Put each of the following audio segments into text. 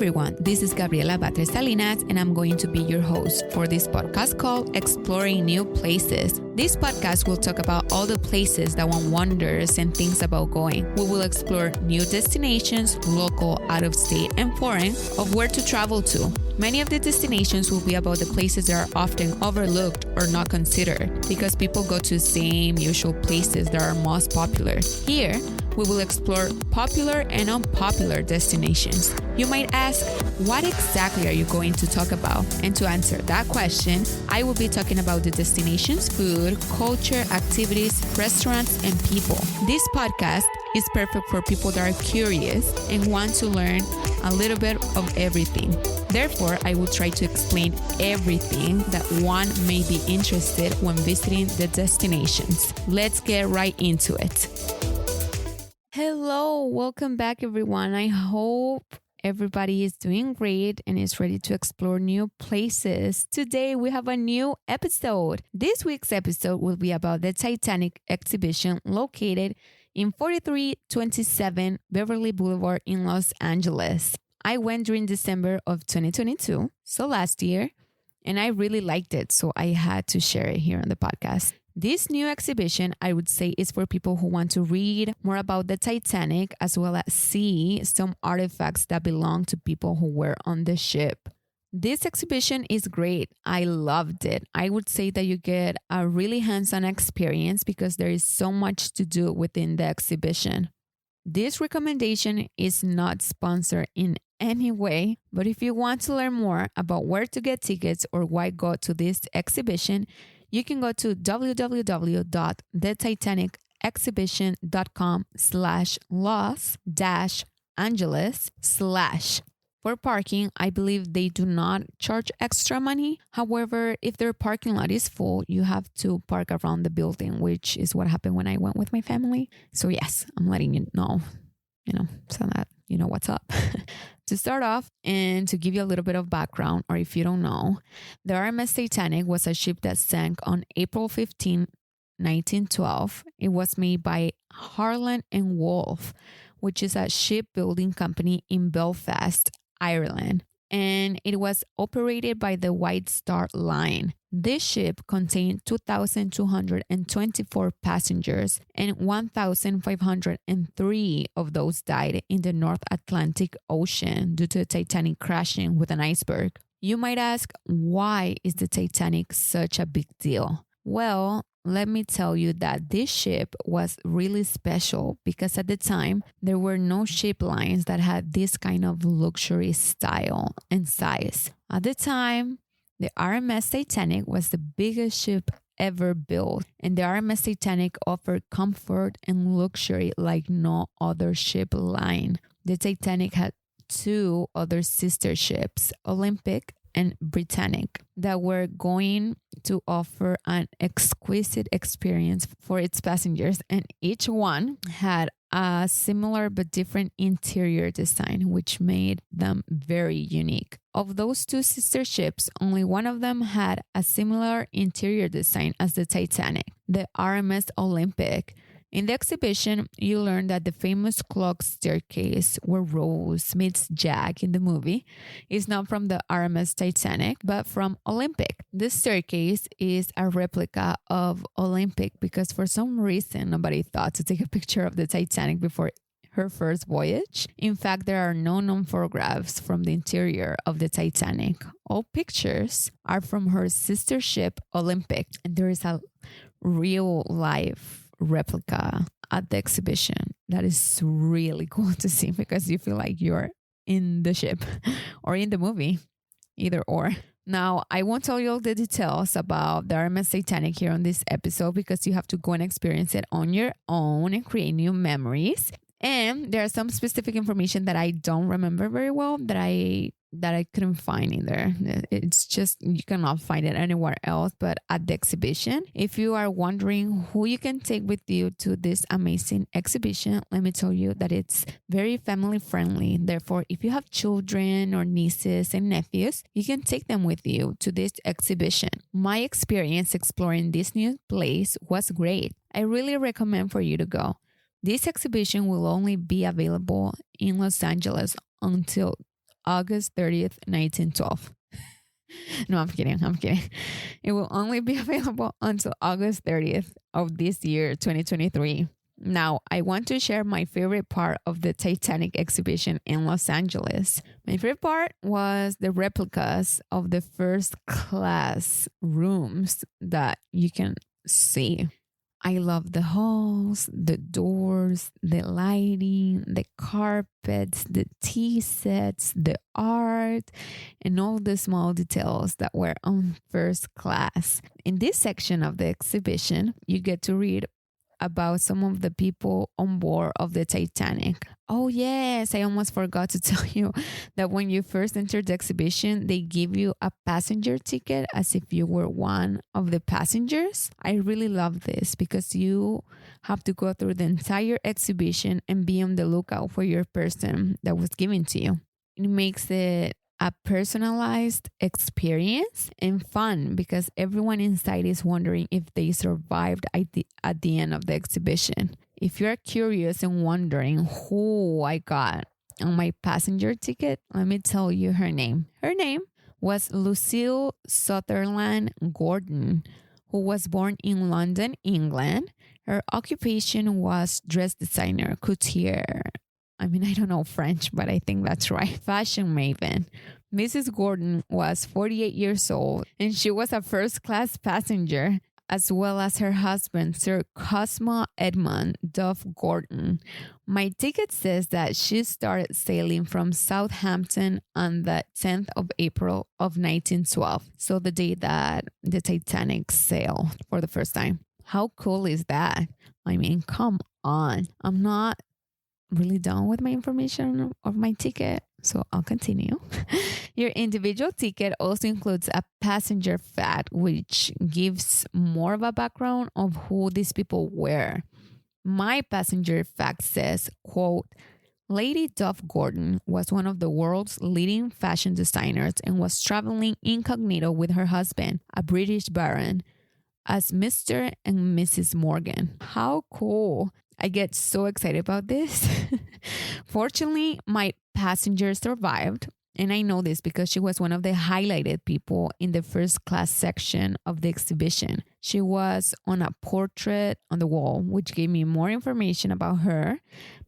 everyone, this is Gabriela Batres Salinas, and I'm going to be your host for this podcast called Exploring New Places. This podcast will talk about all the places that one wonders and thinks about going. We will explore new destinations, local, out-of-state, and foreign, of where to travel to. Many of the destinations will be about the places that are often overlooked or not considered because people go to the same usual places that are most popular. Here, we will explore popular and unpopular destinations. You might ask, what exactly are you going to talk about? And to answer that question, I will be talking about the destinations, food, culture, activities, restaurants, and people. This podcast is perfect for people that are curious and want to learn a little bit of everything. Therefore, I will try to explain everything that one may be interested when visiting the destinations. Let's get right into it. Hello, welcome back everyone. I hope everybody is doing great and is ready to explore new places. Today we have a new episode. This week's episode will be about the Titanic Exhibition located in 4327 Beverly Boulevard in Los Angeles. I went during December of 2022, so last year, and I really liked it, so I had to share it here on the podcast. This new exhibition, I would say, is for people who want to read more about the Titanic as well as see some artifacts that belong to people who were on the ship. This exhibition is great. I loved it. I would say that you get a really hands-on experience because there is so much to do within the exhibition. This recommendation is not sponsored in any way, but if you want to learn more about where to get tickets or why go to this exhibition, you can go to www.thetitanicexhibition.com/Los-Angeles/ For parking, I believe they do not charge extra money. However, if their parking lot is full, you have to park around the building, which is what happened when I went with my family. So yes, I'm letting you know, so that you know what's up. To start off and to give you a little bit of background, or if you don't know, the RMS Titanic was a ship that sank on April 15, 1912. It was made by Harland and Wolff, which is a shipbuilding company in Belfast, Ireland, and it was operated by the White Star Line. This ship contained 2,224 passengers, and 1,503 of those died in the North Atlantic Ocean due to the Titanic crashing with an iceberg. You might ask, why is the Titanic such a big deal? Well, let me tell you that this ship was really special because at the time, there were no ship lines that had this kind of luxury style and size. At the time, the RMS Titanic was the biggest ship ever built, and the RMS Titanic offered comfort and luxury like no other ship line. The Titanic had two other sister ships, Olympic and Britannic, that were going to offer an exquisite experience for its passengers, and each one had a similar but different interior design, which made them very unique. Of those two sister ships, only one of them had a similar interior design as the Titanic, the RMS Olympic. In the exhibition, you learn that the famous clock staircase where Rose meets Jack in the movie is not from the RMS Titanic, but from Olympic. This staircase is a replica of Olympic because for some reason, nobody thought to take a picture of the Titanic before her first voyage. In fact, there are no known photographs from the interior of the Titanic. All pictures are from her sister ship, Olympic, and there is a real life replica at the exhibition. That is really cool to see because you feel like you're in the ship or in the movie, either or. Now, I won't tell you all the details about the RMS Titanic here on this episode because you have to go and experience it on your own and create new memories. And there are some specific information that I don't remember very well that I couldn't find either. It's just, you cannot find it anywhere else but at the exhibition. If you are wondering who you can take with you to this amazing exhibition, let me tell you that it's very family friendly. Therefore, if you have children or nieces and nephews, you can take them with you to this exhibition. My experience exploring this new place was great. I really recommend for you to go. This exhibition will only be available in Los Angeles until August 30th, 1912. No, I'm kidding. I'm kidding. It will only be available until August 30th of this year, 2023. Now, I want to share my favorite part of the Titanic exhibition in Los Angeles. My favorite part was the replicas of the first class rooms that you can see. I love the halls, the doors, the lighting, the carpets, the tea sets, the art, and all the small details that were on first class. In this section of the exhibition, you get to read about some of the people on board of the Titanic. Oh, yes, I almost forgot to tell you that when you first enter the exhibition, they give you a passenger ticket as if you were one of the passengers. I really love this because you have to go through the entire exhibition and be on the lookout for your person that was given to you. It makes it a personalized experience and fun because everyone inside is wondering if they survived at the end of the exhibition. If you're curious and wondering who I got on my passenger ticket, let me tell you her name. Her name was Lucille Sutherland Gordon, who was born in London, England. Her occupation was dress designer, couturier. I mean, I don't know French, but I think that's right. Fashion maven. Mrs. Gordon was 48 years old, and she was a first-class passenger, as well as her husband, Sir Cosmo Edmund Duff Gordon. My ticket says that she started sailing from Southampton on the 10th of April of 1912, so the day that the Titanic sailed for the first time. How cool is that? I mean, come on. I'm not really done with my information of my ticket, so I'll continue. Your individual ticket also includes a passenger fact, which gives more of a background of who these people were. My passenger fact says, quote, Lady Duff Gordon was one of the world's leading fashion designers and was traveling incognito with her husband, a British baron, as Mr. and Mrs. Morgan. How cool. I get so excited about this. Fortunately, my passenger survived. And I know this because she was one of the highlighted people in the first class section of the exhibition. She was on a portrait on the wall, which gave me more information about her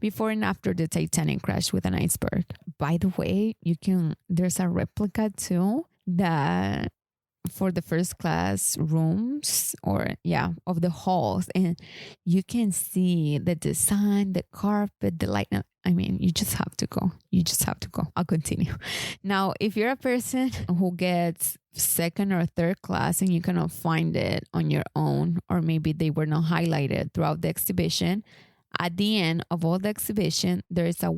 before and after the Titanic crashed with an iceberg. By the way, there's a replica too that for the first class rooms of the halls, and you can see the design, the carpet, the light. I mean, you just have to go. I'll continue. Now, if you're a person who gets second or third class and you cannot find it on your own, or maybe they were not highlighted throughout the exhibition, at the end of all the exhibition, there is a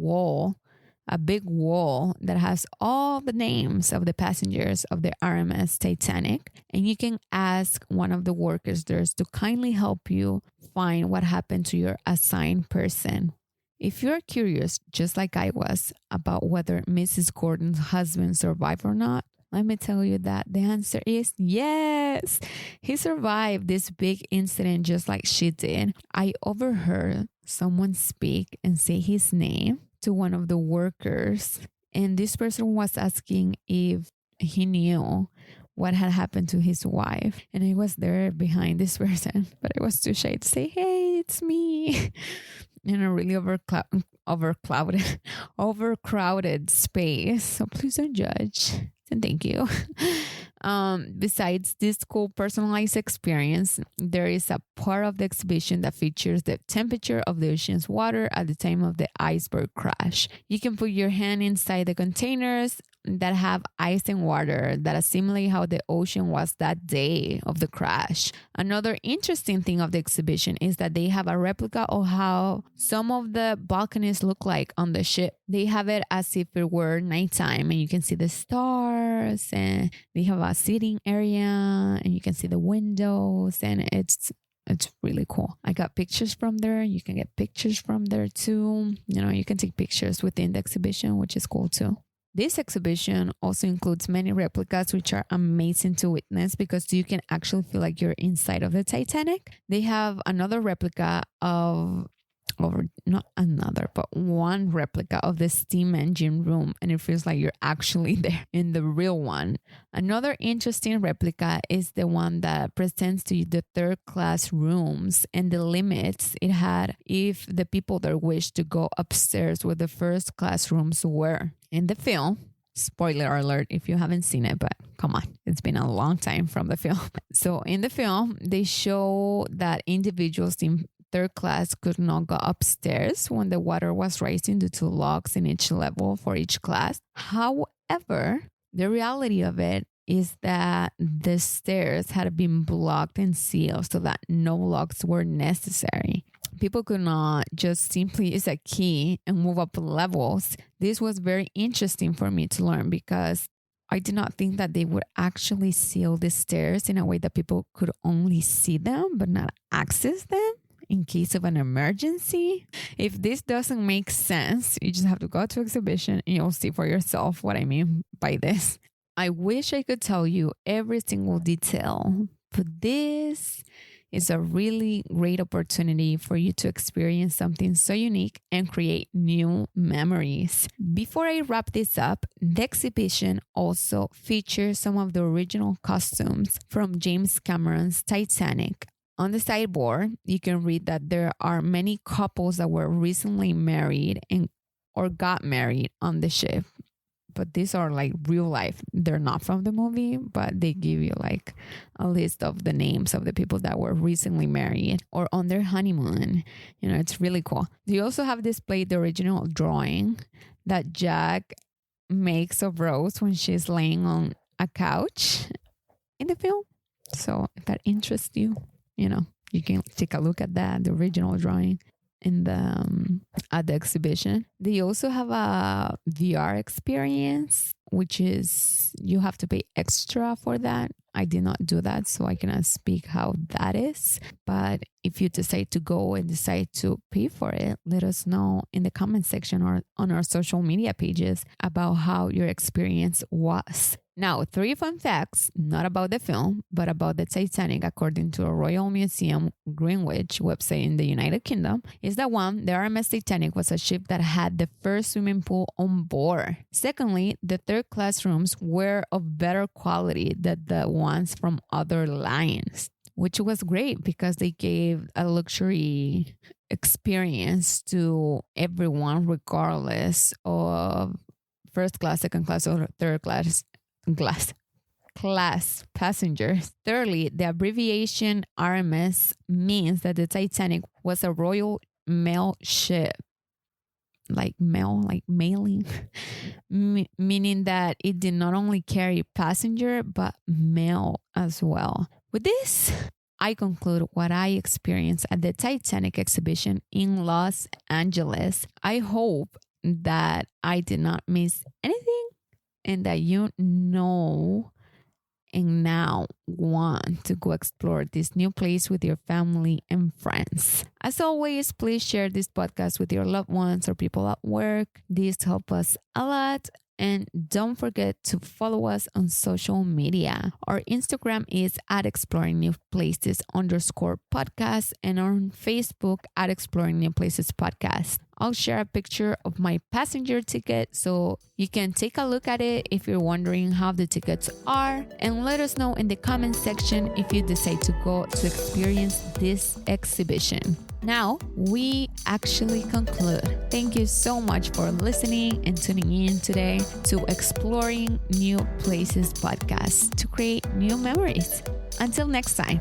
big wall that has all the names of the passengers of the RMS Titanic. And you can ask one of the workers there to kindly help you find what happened to your assigned person. If you're curious, just like I was, about whether Mrs. Gordon's husband survived or not, let me tell you that the answer is yes. He survived this big incident just like she did. I overheard someone speak and say his name to one of the workers, and this person was asking if he knew what had happened to his wife, and I was there behind this person, but I was too shy to say, hey, it's me, in a really overcrowded space, so please don't judge, and thank you. Besides this cool personalized experience, there is a part of the exhibition that features the temperature of the ocean's water at the time of the iceberg crash. You can put your hand inside the containers that have ice and water that assimilate how the ocean was that day of the crash. Another interesting thing of the exhibition is that they have a replica of how some of the balconies look like on the ship. They have it as if it were nighttime, and you can see the stars, and they have a seating area, and you can see the windows, and it's really cool. I got pictures from there. You can get pictures from there too. You can take pictures within the exhibition, which is cool too. This exhibition also includes many replicas, which are amazing to witness because you can actually feel like you're inside of the Titanic. They have another replica of or not another, but one replica of the steam engine room, and it feels like you're actually there in the real one. Another interesting replica is the one that presents to you the third class rooms and the limits it had if the people there wished to go upstairs where the first class rooms were. In the film, spoiler alert if you haven't seen it, but come on, it's been a long time from the film. So in the film, they show that individuals in third class could not go upstairs when the water was rising due to locks in each level for each class. However, the reality of it is that the stairs had been blocked and sealed so that no locks were necessary. People could not just simply use a key and move up levels. This was very interesting for me to learn because I did not think that they would actually seal the stairs in a way that people could only see them but not access them in case of an emergency. If this doesn't make sense, you just have to go to exhibition and you'll see for yourself what I mean by this. I wish I could tell you every single detail, but this is a really great opportunity for you to experience something so unique and create new memories. Before I wrap this up, the exhibition also features some of the original costumes from James Cameron's Titanic. On the sideboard, you can read that there are many couples that were recently married or got married on the ship. But these are like real life. They're not from the movie, but they give you like a list of the names of the people that were recently married or on their honeymoon. You know, it's really cool. They also have displayed the original drawing that Jack makes of Rose when she's laying on a couch in the film. So if that interests you, you know, you can take a look at that, the original drawing in the at the exhibition. They also have a VR experience, which is you have to pay extra for that. I did not do that, so I cannot speak how that is. But if you decide to go and decide to pay for it, let us know in the comment section or on our social media pages about how your experience was. Now, 3 fun facts, not about the film, but about the Titanic, according to a Royal Museum Greenwich website in the United Kingdom, is that one, the RMS Titanic was a ship that had the first swimming pool on board. Secondly, the third class rooms were of better quality than the ones from other lines, which was great because they gave a luxury experience to everyone, regardless of first class, second class, or third class passengers. Thirdly, the abbreviation RMS means that the Titanic was a Royal Mail ship. Like mailing, meaning that it did not only carry passenger, but mail as well. With this, I conclude what I experienced at the Titanic Exhibition in Los Angeles. I hope that I did not miss anything and that you know and now want to go explore this new place with your family and friends. As always, please share this podcast with your loved ones or people at work. This helps us a lot. And don't forget to follow us on social media. Our Instagram is @exploringnewplaces_podcast and on Facebook @exploringnewplacespodcast. I'll share a picture of my passenger ticket so you can take a look at it if you're wondering how the tickets are, and let us know in the comment section if you decide to go to experience this exhibition. Now, we actually conclude. Thank you so much for listening and tuning in today to Exploring New Places podcast to create new memories. Until next time.